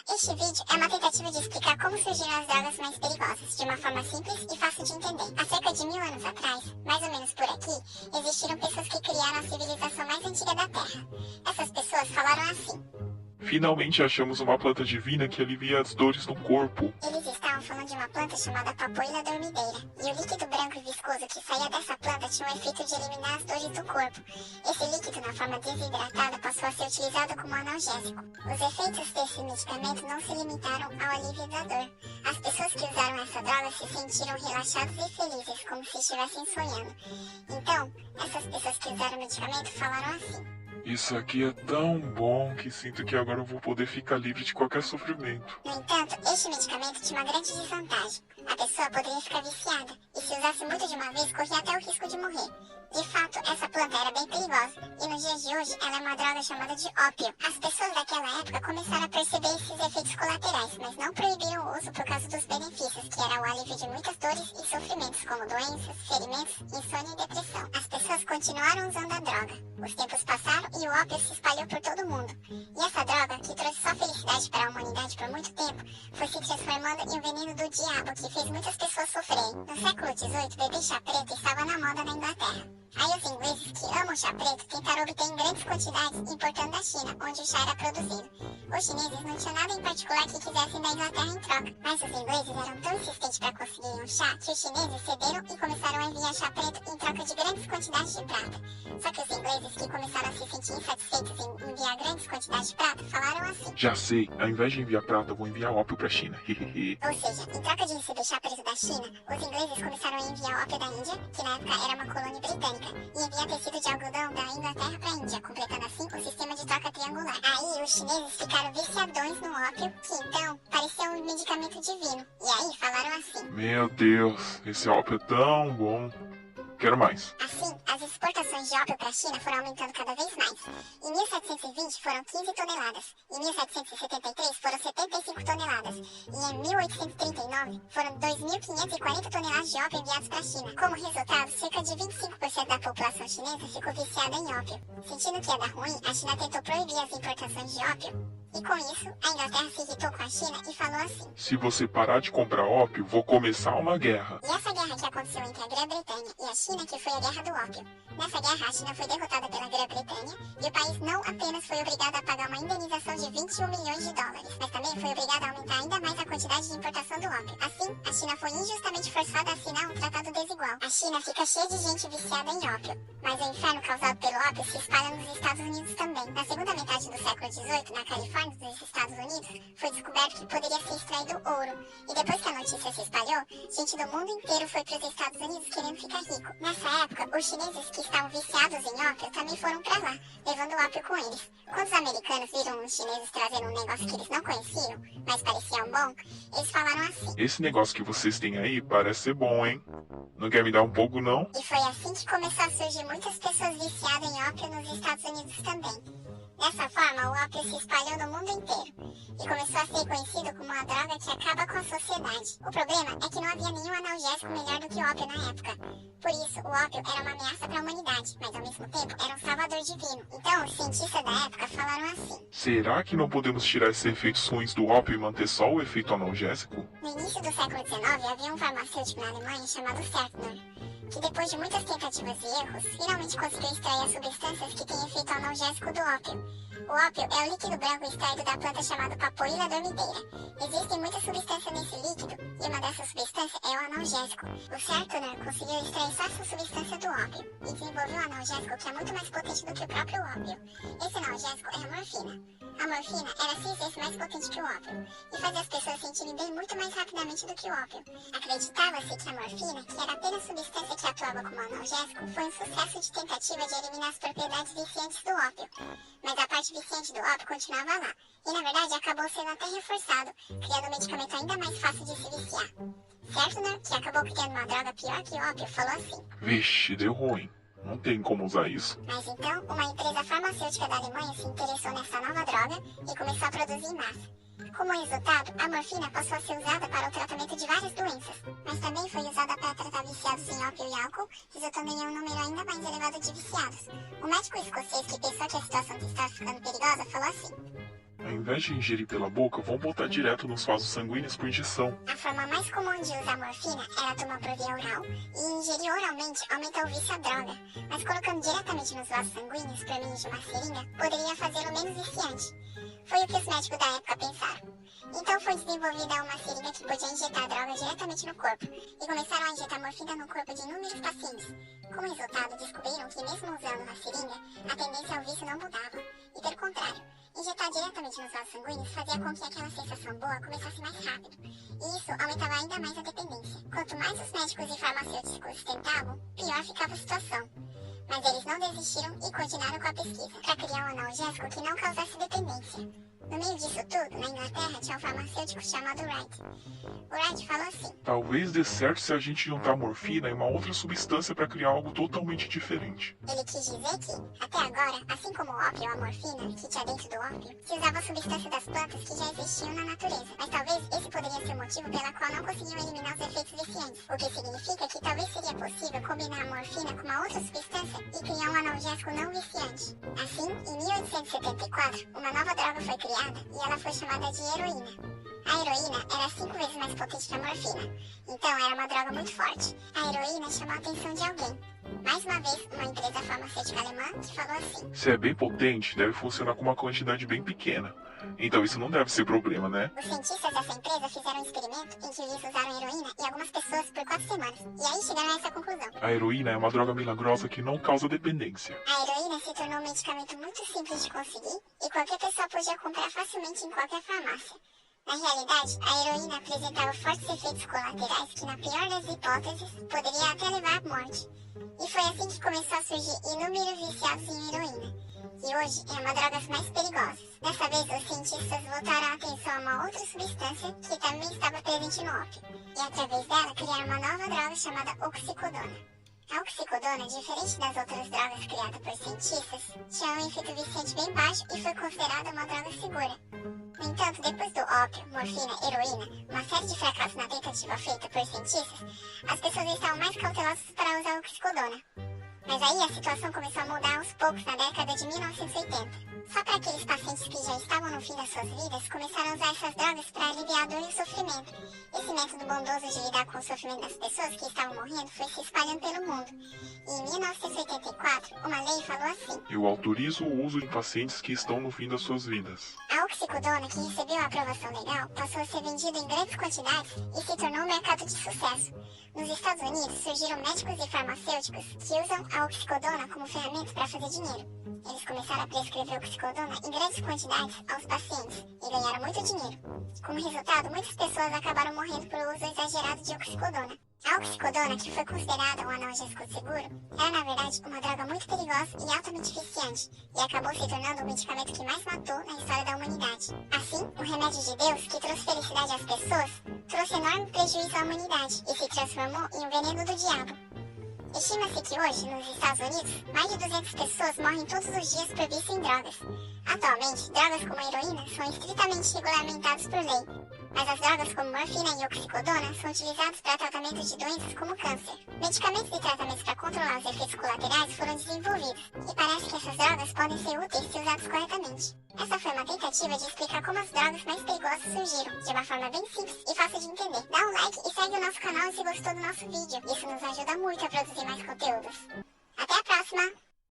Este vídeo é uma tentativa de explicar como surgiram as drogas mais perigosas, de uma forma simples e fácil de entender. Há cerca de 1000 anos atrás, mais ou menos por aqui, existiram pessoas que criaram a civilização mais antiga da Terra. Essas pessoas falaram assim: finalmente achamos uma planta divina que alivia as dores no corpo. eles estavam falando de uma planta chamada papoila dormideira, e o líquido branco e viscoso que saía dessa planta tinha o efeito de eliminar as dores do corpo. Esse líquido, na forma desidratada, passou a ser utilizado como analgésico. Os efeitos desse medicamento não se limitaram ao alívio da dor. As pessoas que usaram essa droga se sentiram relaxadas e felizes, como se estivessem sonhando. Então, essas pessoas que usaram o medicamento falaram assim: Isso aqui é tão bom que sinto que agora eu vou poder ficar livre de qualquer sofrimento. No entanto, este medicamento tinha uma grande desvantagem. A pessoa poderia ficar viciada, e se usasse muito de uma vez, corria até o risco de morrer. De fato, essa planta era bem perigosa, e nos dias de hoje ela é uma droga chamada de ópio. As pessoas daquela época começaram a perceber esses efeitos colaterais, mas não proibiram o uso por causa dos benefícios, que era o alívio de muitas dores e sofrimentos, como doenças, ferimentos, insônia e depressão. As pessoas continuaram usando a droga. Os tempos passaram e o ópio se espalhou por todo o mundo. E essa droga, que trouxe só felicidade para a humanidade por muito tempo, foi se transformando em um veneno do diabo que fez muitas pessoas sofrerem. No século XVIII, beber chá preto estava na moda na Inglaterra. Aí os ingleses, que amam chá preto, tentaram obter em grandes quantidades, importando da China, onde o chá era produzido. Os chineses não tinham nada em particular que quisessem da Inglaterra em troca, mas os ingleses eram tão insistentes para conseguirem um chá que os chineses cederam e começaram a enviar chá preto em troca de grandes quantidades de prata. Só que os ingleses, que começaram a se sentir insatisfeitos em enviar grandes quantidades de prata, falaram assim: Já sei, ao invés de enviar prata, vou enviar ópio pra China. ou seja, em troca de receber chá preto da China, os ingleses começaram a enviar ópio da Índia, que na época era uma colônia britânica, e enviar tecido de algodão da Inglaterra para a Índia, completando assim o sistema de troca triangular. Aí os chineses ficaram viciadões no ópio, que então parecia um medicamento divino. E aí falaram assim: Meu Deus, esse ópio é tão bom. Quero mais. Assim, as exportações de ópio para a China foram aumentando cada vez mais. Em 1720 foram 15 toneladas, em 1773 foram 75 toneladas e em 1839 foram 2.540 toneladas de ópio enviados para a China. Como resultado, cerca de 25% da população chinesa ficou viciada em ópio. Sentindo que ia dar ruim, a China tentou proibir as importações de ópio. E com isso, a Inglaterra se irritou com a China e falou assim: Se você parar de comprar ópio, vou começar uma guerra. E essa guerra que aconteceu entre a Grã-Bretanha e a China, que foi a Guerra do Ópio. Nessa guerra, a China foi derrotada pela Grã-Bretanha e o país não apenas foi obrigado a pagar uma indenização de 21 milhões de dólares, mas também foi obrigado a aumentar ainda mais a quantidade de importação do ópio. Assim, a China foi injustamente forçada a assinar um tratado desigual. A China fica cheia de gente viciada em ópio, mas o inferno causado pelo ópio se espalha nos Estados Unidos também. Na segunda metade do século XVIII, na Califórnia dos Estados Unidos, foi descoberto que poderia ser extraído ouro. E depois que a notícia se espalhou, gente do mundo inteiro foi para os Estados Unidos querendo ficar rico. Nessa época, os chineses que estavam viciados em ópio também foram para lá, levando ópio com eles. Quando os americanos viram os chineses trazendo um negócio que eles não conheciam, mas pareciam bom, eles falaram assim: Esse negócio que vocês têm aí parece ser bom, hein? Não quer me dar um pouco, não? E foi assim que começou a surgir muitas pessoas viciadas em ópio nos Estados Unidos também. Dessa forma, o ópio se espalhou no mundo inteiro e começou a ser conhecido como uma droga que acaba com a sociedade. O problema é que não havia nenhum analgésico melhor do que o ópio na época. Por isso, o ópio era uma ameaça para a humanidade, mas ao mesmo tempo era um salvador divino. Então, os cientistas da época falaram assim: Será que não podemos tirar esses efeitos ruins do ópio e manter só o efeito analgésico? No início do século XIX, havia um farmacêutico na Alemanha chamado Certner, que depois de muitas tentativas e erros, finalmente conseguiu extrair as substâncias que têm efeito analgésico do ópio. O ópio é o líquido branco extraído da planta chamada papoila dormideira. Existem muitas substâncias nesse líquido, e uma dessas substâncias é o analgésico. O Certner conseguiu extrair só essa substância do ópio, e desenvolveu um analgésico que é muito mais potente do que o próprio ópio. Esse analgésico é a morfina. A morfina era 6 vezes mais potente que o ópio, e fazia as pessoas sentirem bem muito mais rapidamente do que o ópio. Acreditava-se que a morfina, que era apenas substância que atuava como analgésico, foi um sucesso de tentativa de eliminar as propriedades viciantes do ópio. Mas a parte viciante do ópio continuava lá, e na verdade acabou sendo até reforçado, criando um medicamento ainda mais fácil de se viciar. Certner, que acabou criando uma droga pior que o ópio, falou assim: Vixe, deu ruim. Não tem como usar isso. Mas então, uma empresa farmacêutica da Alemanha se interessou nessa nova droga e começou a produzir em massa. Como resultado, a morfina passou a ser usada para o tratamento de várias doenças, mas também foi usada para tratar viciados em ópio e álcool, resultando em um número ainda mais elevado de viciados. O médico escocês que pensou que a situação estava ficando perigosa falou assim: Ao invés de ingerir pela boca, vão botar direto nos vasos sanguíneos por injeção. A forma mais comum de usar morfina era tomar por via oral, e ingerir oralmente aumenta o vício à droga, mas colocando diretamente nos vasos sanguíneos por meio de uma seringa poderia fazê-lo menos viciante. Foi o que os médicos da época pensaram. Então foi desenvolvida uma seringa que podia injetar a droga diretamente no corpo, e começaram a injetar morfina no corpo de inúmeros pacientes. Como resultado, descobriram que mesmo usando a seringa, a tendência ao vício não mudava, e pelo contrário, injetar diretamente nos vasos sanguíneos fazia com que aquela sensação boa começasse mais rápido, e isso aumentava ainda mais a dependência. Quanto mais os médicos e farmacêuticos tentavam, pior ficava a situação. Mas eles não desistiram e continuaram com a pesquisa, para criar um analgésico que não causasse dependência. No meio disso tudo, na Inglaterra, tinha um farmacêutico chamado Wright. O Wright falou assim: Talvez dê certo se a gente juntar morfina e uma outra substância para criar algo totalmente diferente. Ele quis dizer que, até agora, assim como o ópio ou a morfina, que tinha dentro do ópio, se usava substâncias das plantas que já existiam na natureza. Mas talvez esse poderia ser o motivo pela qual não conseguiam eliminar os efeitos viciantes. O que significa que talvez seria possível combinar a morfina com uma outra substância e criar um analgésico não viciante. Assim, em 1874, uma nova droga foi criada e ela foi chamada de heroína. A heroína era 5 vezes mais potente que a morfina, então era uma droga muito forte. A heroína chamou a atenção de alguém. Mais uma vez, uma empresa farmacêutica alemã que falou assim: Se é bem potente, deve funcionar com uma quantidade bem pequena. Então isso não deve ser problema, né? Os cientistas dessa empresa fizeram um experimento em que eles usaram heroína em algumas pessoas por 4 semanas, e aí chegaram a essa conclusão. A heroína é uma droga milagrosa que não causa dependência. A heroína se tornou um medicamento muito simples de conseguir e qualquer pessoa podia comprar facilmente em qualquer farmácia. Na realidade, a heroína apresentava fortes efeitos colaterais que, na pior das hipóteses, poderia até levar à morte. E foi assim que começou a surgir inúmeros viciados em heroína, que hoje é uma das drogas mais perigosas. Dessa vez, os cientistas voltaram a atenção a uma outra substância que também estava presente no ópio, e através dela criaram uma nova droga chamada oxicodona. A oxicodona, diferente das outras drogas criadas por cientistas, tinha um efeito viciante bem baixo e foi considerada uma droga segura. No entanto, depois do ópio, morfina, heroína, uma série de fracassos na tentativa feita por cientistas, as pessoas estavam mais cautelosas para usar a oxicodona. Mas aí a situação começou a mudar aos poucos na década de 1980. Só para aqueles pacientes que já estavam no fim das suas vidas, começaram a usar essas drogas para aliviar a dor e o sofrimento. Esse método bondoso de lidar com o sofrimento das pessoas que estavam morrendo foi se espalhando pelo mundo. E em 1984, uma lei falou assim: Eu autorizo o uso em pacientes que estão no fim das suas vidas. A oxicodona, que recebeu a aprovação legal, passou a ser vendida em grandes quantidades e se tornou um mercado de sucesso. Nos Estados Unidos, surgiram médicos e farmacêuticos que usam a oxicodona como ferramenta para fazer dinheiro. Eles começaram a prescrever oxicodona em grandes quantidades aos pacientes e ganharam muito dinheiro. Como resultado, muitas pessoas acabaram morrendo por uso exagerado de oxicodona. A oxicodona, que foi considerada um analgésico seguro, era na verdade uma droga muito perigosa e altamente viciante, e acabou se tornando o medicamento que mais matou na história da humanidade. Assim, o remédio de Deus, que trouxe felicidade às pessoas, trouxe enorme prejuízo à humanidade e se transformou em um veneno do diabo. Estima-se que hoje, nos Estados Unidos, mais de 200 pessoas morrem todos os dias por vício em drogas. Atualmente, drogas como a heroína são estritamente regulamentadas por lei. Mas as drogas como morfina e oxicodona são utilizadas para tratamento de doenças como câncer. Medicamentos e tratamentos para controlar os efeitos colaterais foram desenvolvidos, e parece que essas drogas podem ser úteis se usadas corretamente. Essa foi uma tentativa de explicar como as drogas mais perigosas surgiram, de uma forma bem simples e fácil de entender. Dá um like e segue o nosso canal se gostou do nosso vídeo, isso nos ajuda muito a produzir mais conteúdos. Até a próxima!